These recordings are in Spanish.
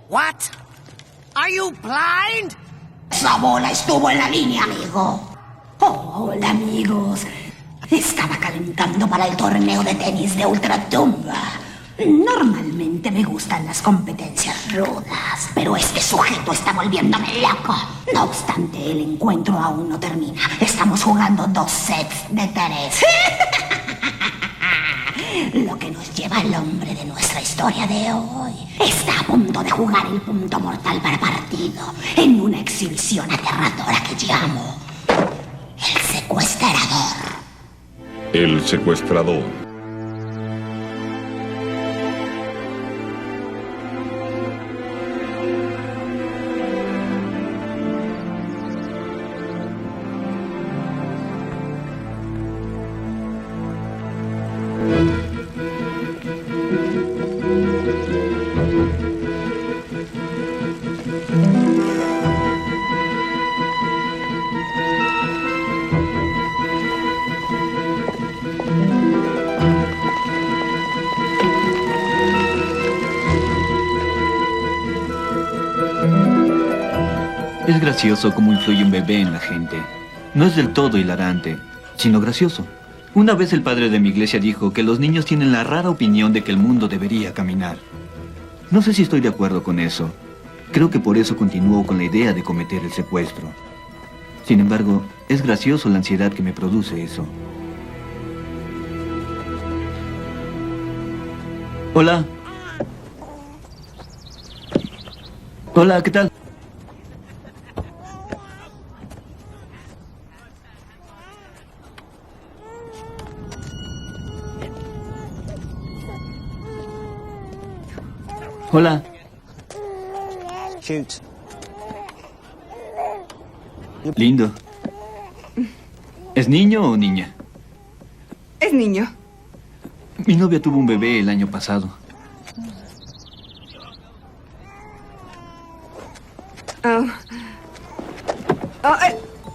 What? Are you blind? Esa bola estuvo en la línea, amigo. Oh, hola, amigos. Estaba calentando para el torneo de tenis de ultratumba. Normalmente me gustan las competencias rudas, pero este sujeto está volviéndome loco. No obstante, el encuentro aún no termina. Estamos jugando 2 sets de 3. Lo que nos lleva al hombre de nuestra historia de hoy. Está a punto de jugar el punto mortal para partido en una exhibición aterradora que llamo el secuestrador. El secuestrador. Es gracioso cómo influye un bebé en la gente. No es del todo hilarante, sino gracioso. Una vez el padre de mi iglesia dijo que los niños tienen la rara opinión de que el mundo debería caminar. No sé si estoy de acuerdo con eso. Creo que por eso continúo con la idea de cometer el secuestro. Sin embargo, es gracioso la ansiedad que me produce eso. Hola. Hola, ¿qué tal? Hola. Cute. Lindo. ¿Es niño o niña? Es niño. Mi novia tuvo un bebé el año pasado. Oh.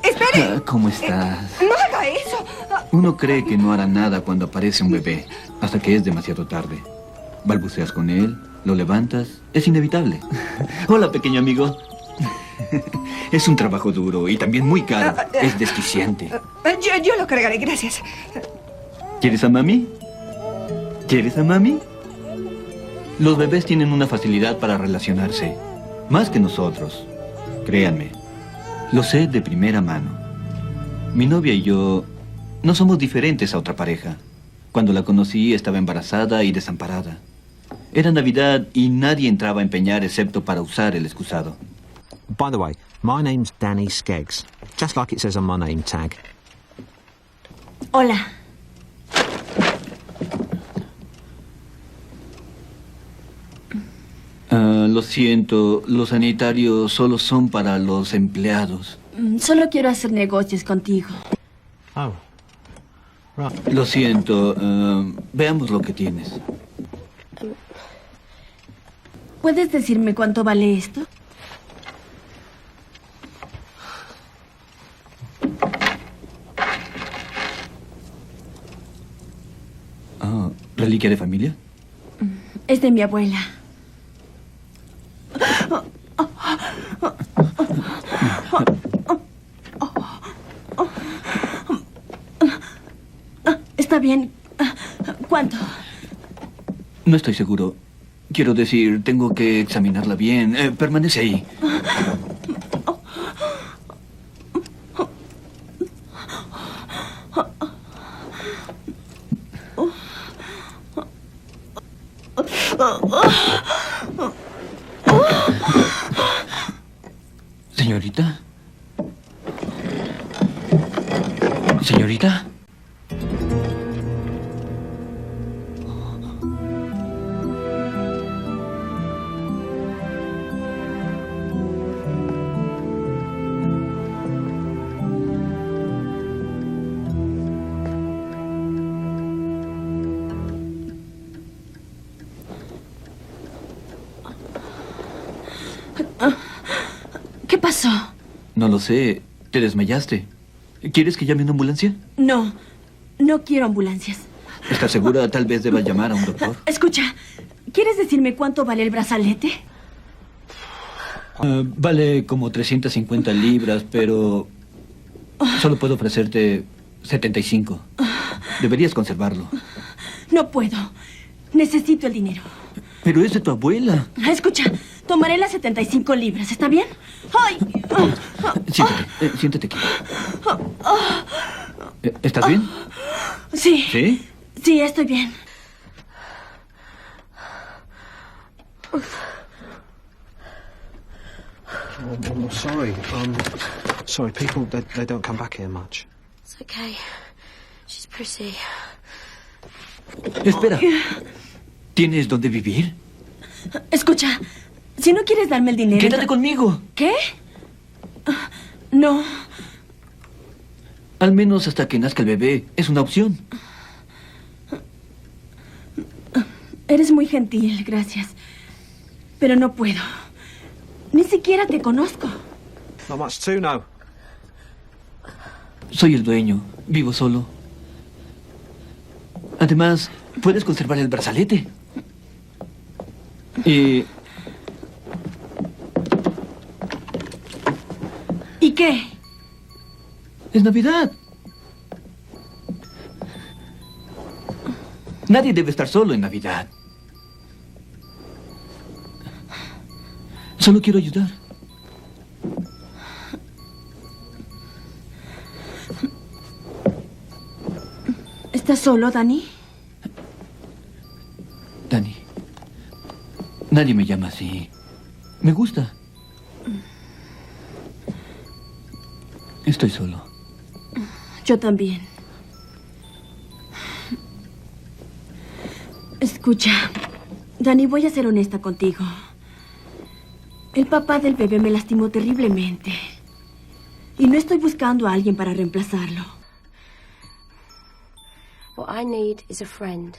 ¡Espere! ¿Cómo estás? ¡No haga eso! Uno cree que no hará nada cuando aparece un bebé, hasta que es demasiado tarde. Balbuceas con él, lo levantas, es inevitable. Hola, pequeño amigo. Es un trabajo duro y también muy caro. Es desquiciante. Yo lo cargaré, gracias. ¿Quieres a mami? ¿Quieres a mami? Los bebés tienen una facilidad para relacionarse, más que nosotros. Créanme, lo sé de primera mano. Mi novia y yo no somos diferentes a otra pareja. Cuando la conocí estaba embarazada y desamparada. Era Navidad y nadie entraba a empeñar excepto para usar el excusado. By the way, my name's Danny Skeggs, just like it says on my name tag. Hola. Lo siento, los sanitarios solo son para los empleados. Solo quiero hacer negocios contigo. Oh, right. Lo siento, veamos lo que tienes. ¿Puedes decirme cuánto vale esto? ¿Reliquia de familia? Es de mi abuela. Está bien. ¿Cuánto? No estoy seguro. Quiero decir, tengo que examinarla bien. Permanece ahí. Señorita. Señorita. ¿Qué pasó? No lo sé. ¿Te desmayaste? ¿Quieres que llame una ambulancia? No, no quiero ambulancias. ¿Estás segura? Tal vez deba llamar a un doctor. Escucha, ¿quieres decirme cuánto vale el brazalete? Vale como 350 libras, pero solo puedo ofrecerte 75. Deberías conservarlo. No puedo. Necesito el dinero. Pero es de tu abuela. Escucha, tomaré las 75 libras, ¿está bien? ¡Ay! Siéntate, siéntate aquí. ¿Estás bien? Sí. ¿Sí? Sí, estoy bien. I'm sorry. Sorry, people, they don't come back here much. It's okay. She's pretty. Espera. ¿Tienes dónde vivir? Escucha, si no quieres darme el dinero... Quédate conmigo. ¿Qué? No. Al menos hasta que nazca el bebé. Es una opción. Eres muy gentil, gracias. Pero no puedo. Ni siquiera te conozco. Not much to know. Soy el dueño. Vivo solo. Además, puedes conservar el brazalete. ¿Y qué? Es Navidad. Nadie debe estar solo en Navidad. Solo quiero ayudar. ¿Estás solo, Dani? Dani. Nadie me llama así. Me gusta. Estoy solo. Yo también. Escucha, Dani, voy a ser honesta contigo. El papá del bebé me lastimó terriblemente. Y no estoy buscando a alguien para reemplazarlo. What I need is a friend.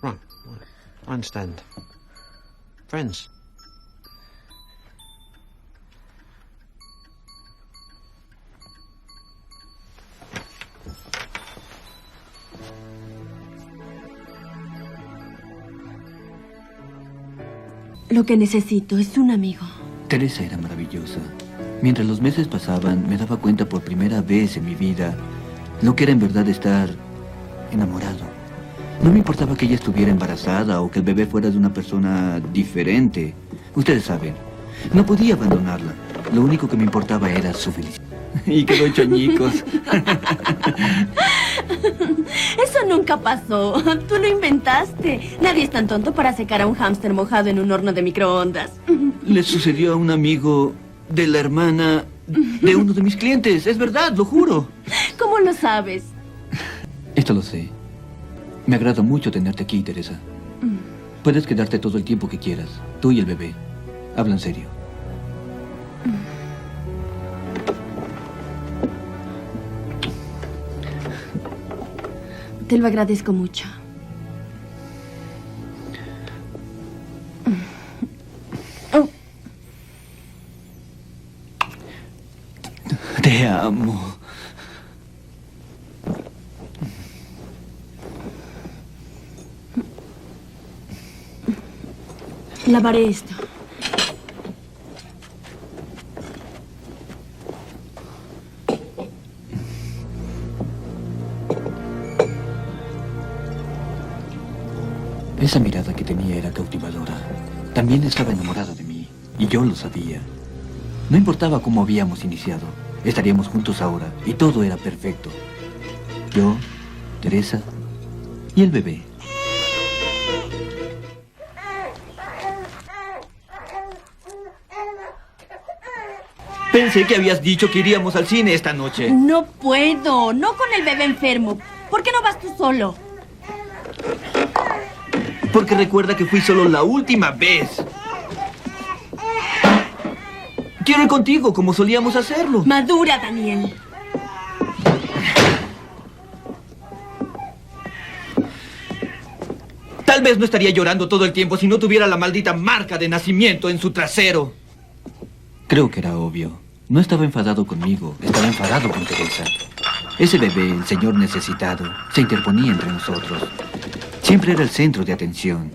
Right. I understand. Friends. Lo que necesito es un amigo. Teresa era maravillosa. Mientras los meses pasaban, me daba cuenta por primera vez en mi vida lo que era en verdad estar enamorado. No me importaba que ella estuviera embarazada o que el bebé fuera de una persona diferente. Ustedes saben, no podía abandonarla. Lo único que me importaba era su felicidad. Y quedó hecho añicos. Eso nunca pasó. Tú lo inventaste. Nadie es tan tonto para secar a un hámster mojado en un horno de microondas. Le sucedió a un amigo de la hermana de uno de mis clientes. Es verdad, lo juro. ¿Cómo lo sabes? Esto lo sé. Me agrada mucho tenerte aquí, Teresa. Puedes quedarte todo el tiempo que quieras. Tú y el bebé. Habla en serio. Te lo agradezco mucho. Te amo. Lavaré esto. Esa mirada que tenía era cautivadora. También estaba enamorada de mí, y yo lo sabía. No importaba cómo habíamos iniciado. Estaríamos juntos ahora, y todo era perfecto. Yo, Teresa y el bebé. Pensé que habías dicho que iríamos al cine esta noche. No puedo, no con el bebé enfermo. ¿Por qué no vas tú solo? Porque recuerda que fui solo la última vez. Quiero ir contigo, como solíamos hacerlo. Madura, Daniel. Tal vez no estaría llorando todo el tiempo si no tuviera la maldita marca de nacimiento en su trasero. Creo que era obvio. No estaba enfadado conmigo, estaba enfadado con Teresa. Ese bebé, el señor necesitado, se interponía entre nosotros. Siempre era el centro de atención.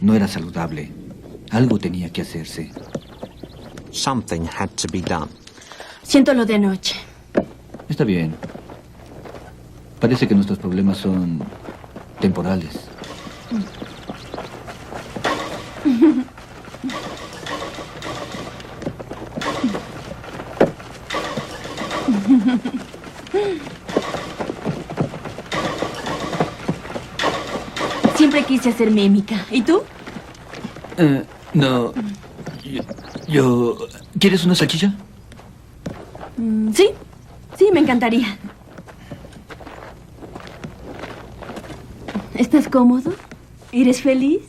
No era saludable. Algo tenía que hacerse. Something had to be done. Siento lo de anoche. Está bien. Parece que nuestros problemas son temporales. Siempre quise hacer mímica. ¿Y tú? No. ¿Quieres una salchicha? Sí. Sí, me encantaría. ¿Estás cómodo? ¿Eres feliz?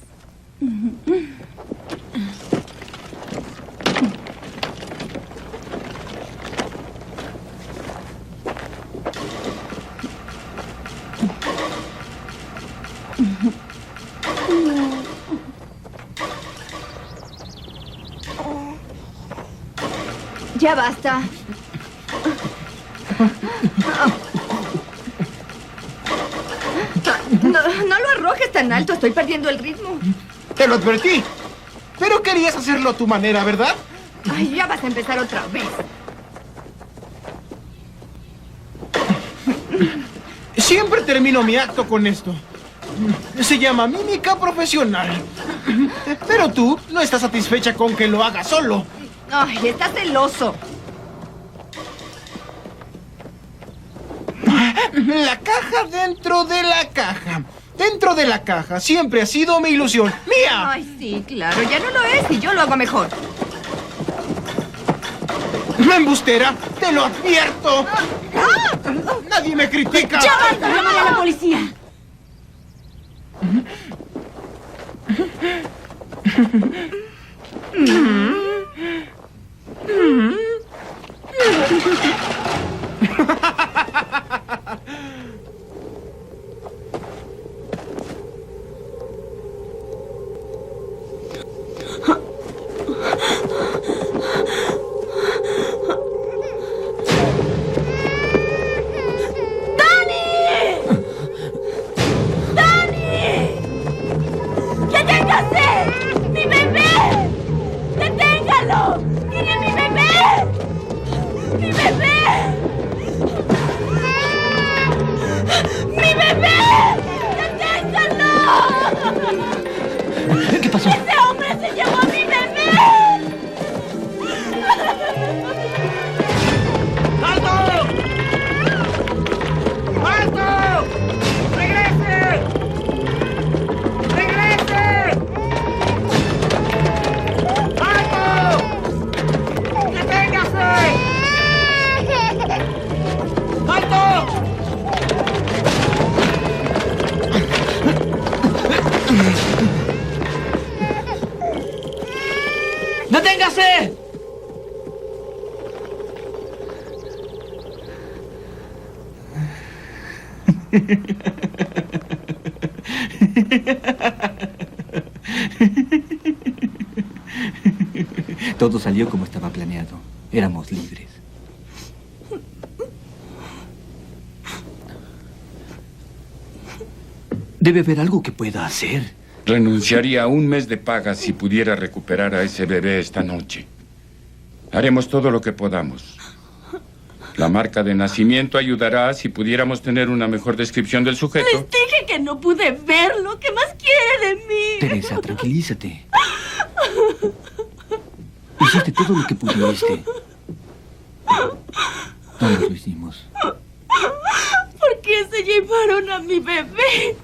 Ya basta. No lo arrojes tan alto, estoy perdiendo el ritmo. Te lo advertí. Pero querías hacerlo a tu manera, ¿verdad? Ay, ya vas a empezar otra vez. Siempre termino mi acto con esto. Se llama mímica profesional. Pero tú no estás satisfecha con que lo haga solo. Ay, estás celoso. La caja dentro de la caja. Dentro de la caja. Siempre ha sido mi ilusión. ¡Mía! Ay, sí, claro, ya no lo es y yo lo hago mejor. ¡Embustera! ¡Te lo advierto! ¡Nadie me critica! ¡Ya basta! ¡Llámale a la policía! ¿Qué pasó? ¡Ese hombre se llevó a mi bebé! ¡Alto! ¡Alto! ¡Regrese! ¡Regrese! ¡Alto! ¡Deténgase! ¡Alto! ¡Deténgase! Todo salió como estaba planeado. Éramos libres. Debe haber algo que pueda hacer. Renunciaría a un mes de paga si pudiera recuperar a ese bebé esta noche. Haremos todo lo que podamos. La marca de nacimiento ayudará si pudiéramos tener una mejor descripción del sujeto. Les dije que no pude verlo. ¿Qué más quiere de mí? Teresa, tranquilízate. Hiciste todo lo que pudiste. Todos lo hicimos. ¿Por qué se llevaron a mi bebé?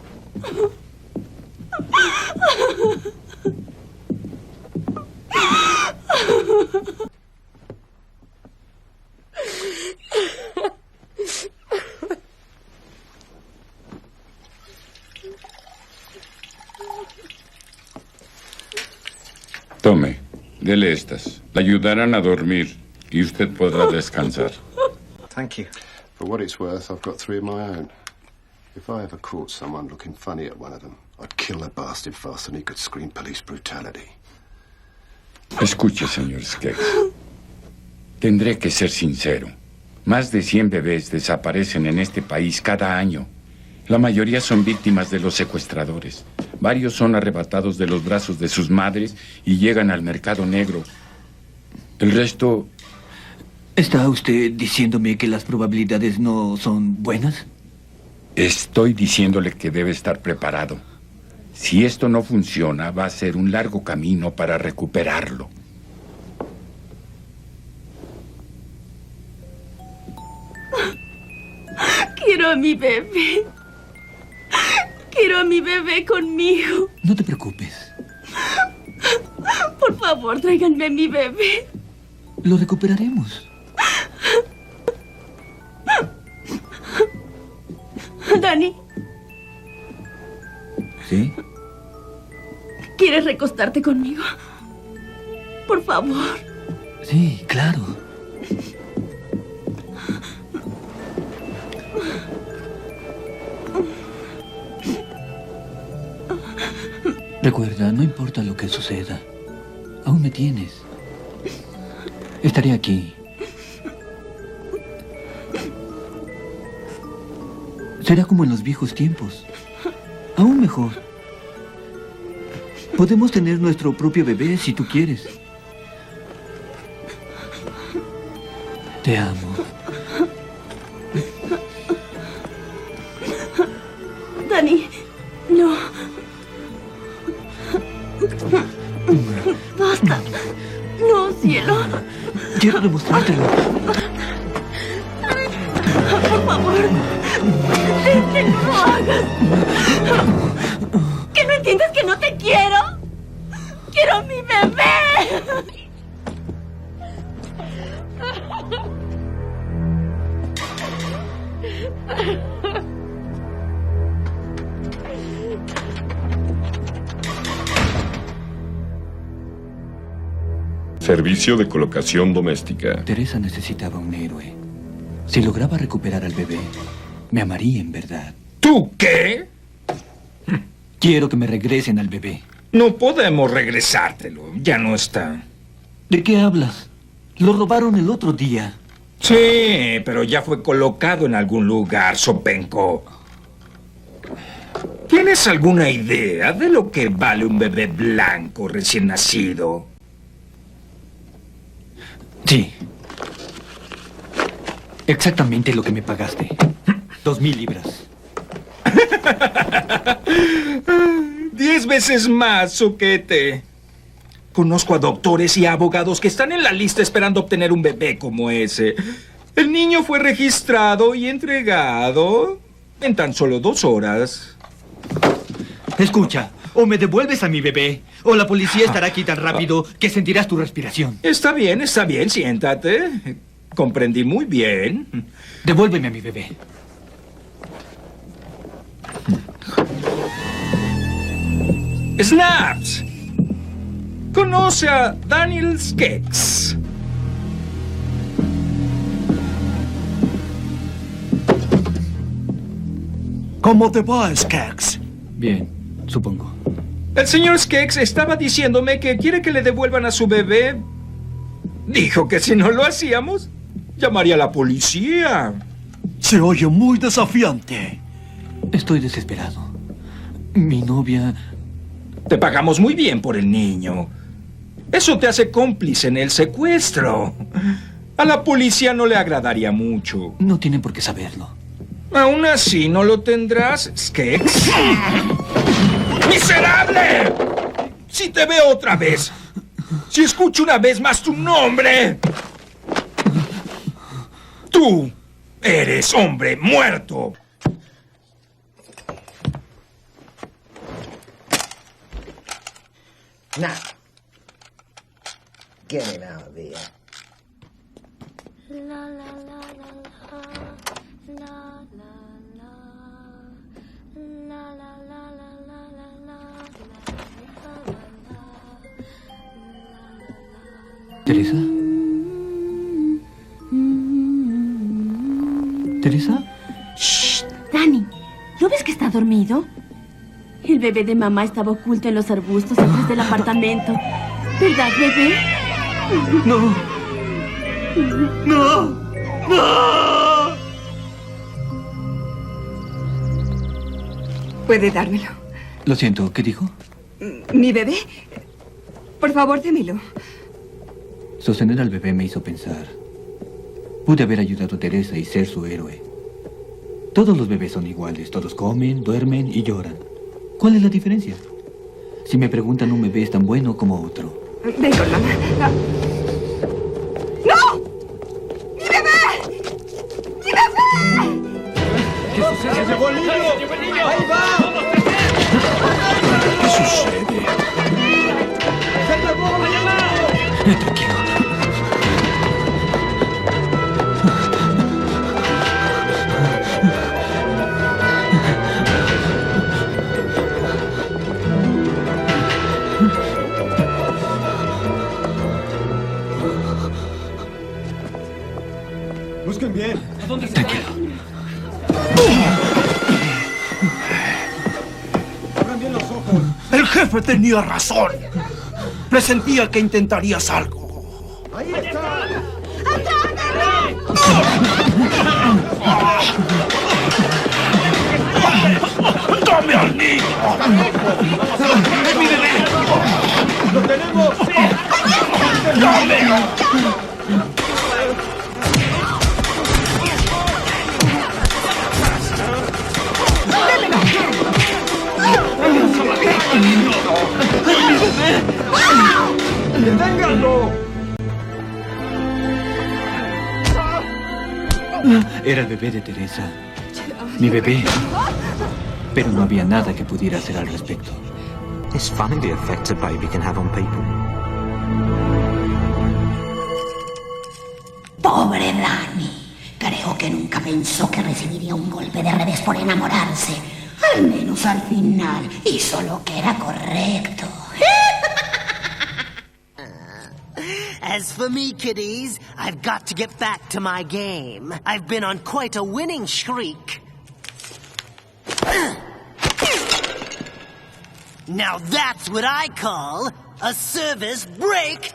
Tome, dele estas. Le ayudarán a dormir y usted podrá descansar. Thank you. For what it's worth, I've got 3 of my own. If I ever caught someone looking funny at one of them, I'd kill the bastard faster than he could scream police brutality. Escuche, señor Skeggs. Tendré que ser sincero. Más de 100 bebés desaparecen en este país cada año. La mayoría son víctimas de los secuestradores. Varios son arrebatados de los brazos de sus madres y llegan al mercado negro. El resto... ¿Está usted diciéndome que las probabilidades no son buenas? Estoy diciéndole que debe estar preparado. Si esto no funciona, va a ser un largo camino para recuperarlo. Quiero a mi bebé. Quiero a mi bebé conmigo. No te preocupes. Por favor, tráiganme a mi bebé. Lo recuperaremos. Danny, ¿Sí? ¿quieres recostarte conmigo? Por favor. Sí, claro. Recuerda, no importa lo que suceda. Aún me tienes. Estaré aquí. Será como en los viejos tiempos. Aún mejor. Podemos tener nuestro propio bebé si tú quieres. Te amo. Danny, no. Basta. No, cielo. Quiero demostrártelo. Por favor. Que no lo hagas. ¿Que no entiendes que no te quiero? ¡Quiero a mi bebé! Servicio de colocación doméstica. Teresa necesitaba un héroe. Si lograba recuperar al bebé, me amaría en verdad. ¿Tú qué? Quiero que me regresen al bebé. No podemos regresártelo. Ya no está. ¿De qué hablas? Lo robaron el otro día. Sí, pero ya fue colocado en algún lugar, Sopenco. ¿Tienes alguna idea de lo que vale un bebé blanco recién nacido? Sí. Exactamente lo que me pagaste. 2,000 libras. 10 veces más, soquete. Conozco a doctores y a abogados que están en la lista esperando obtener un bebé como ese. El niño fue registrado y entregado en tan solo 2 horas. Escucha, o me devuelves a mi bebé, o la policía estará aquí tan rápido que sentirás tu respiración. Está bien, siéntate. Comprendí muy bien. Devuélveme a mi bebé. Snaps. Conoce a Daniel Skeggs. ¿Cómo te va, Skeggs? Bien, supongo. El señor Skeggs estaba diciéndome que quiere que le devuelvan a su bebé. Dijo que si no lo hacíamos, llamaría a la policía. Se oye muy desafiante. Estoy desesperado. Mi novia... Te pagamos muy bien por el niño. Eso te hace cómplice en el secuestro. A la policía no le agradaría mucho. No tienen por qué saberlo. Aún así, ¿no lo tendrás, Skeggs? ¡Miserable! Si te veo otra vez, si escucho una vez más tu nombre, tú eres hombre muerto. Now, get him out of here. La la la la la la la la la la la la la. ¿Teresa? ¿Teresa? Shh, Danny, ¿no ves que está dormido? El bebé de mamá estaba oculto en los arbustos atrás del apartamento. ¿Verdad, bebé? No. ¡No! ¡No! ¿Puede dármelo? Lo siento, ¿qué dijo? ¿Mi bebé? Por favor, démelo. Sostener al bebé me hizo pensar. Pude haber ayudado a Teresa y ser su héroe. Todos los bebés son iguales. Todos comen, duermen y lloran. ¿Cuál es la diferencia? Si me preguntan, un bebé es tan bueno como otro. Ven con mamá. ¡No! ¡Mi bebé! ¡Mi bebé! ¿Qué sucede? ¡Llegó el niño! ¡Ahí va! ¿Qué sucede? ¡Se trepó! Tranquilo. Busquen bien. ¿A dónde se Tranquilo. Abran bien los ojos. El jefe tenía razón. Presentía que intentarías algo. ¡Ahí está! ¡Dame al niño! ¡Es mi bebé! ¡Lo tenemos! ¡Dame! ¡Deténganlo! Era el bebé de Teresa. Mi bebé. Pero no había nada que pudiera hacer al respecto. It's funny the effect a baby can have on people. Pobre Dani. Creo que nunca pensó que recibiría un golpe de revés por enamorarse. Al menos al final hizo lo que era correcto. As for me, kiddies, I've got to get back to my game. I've been on quite a winning streak. Now that's what I call a service break.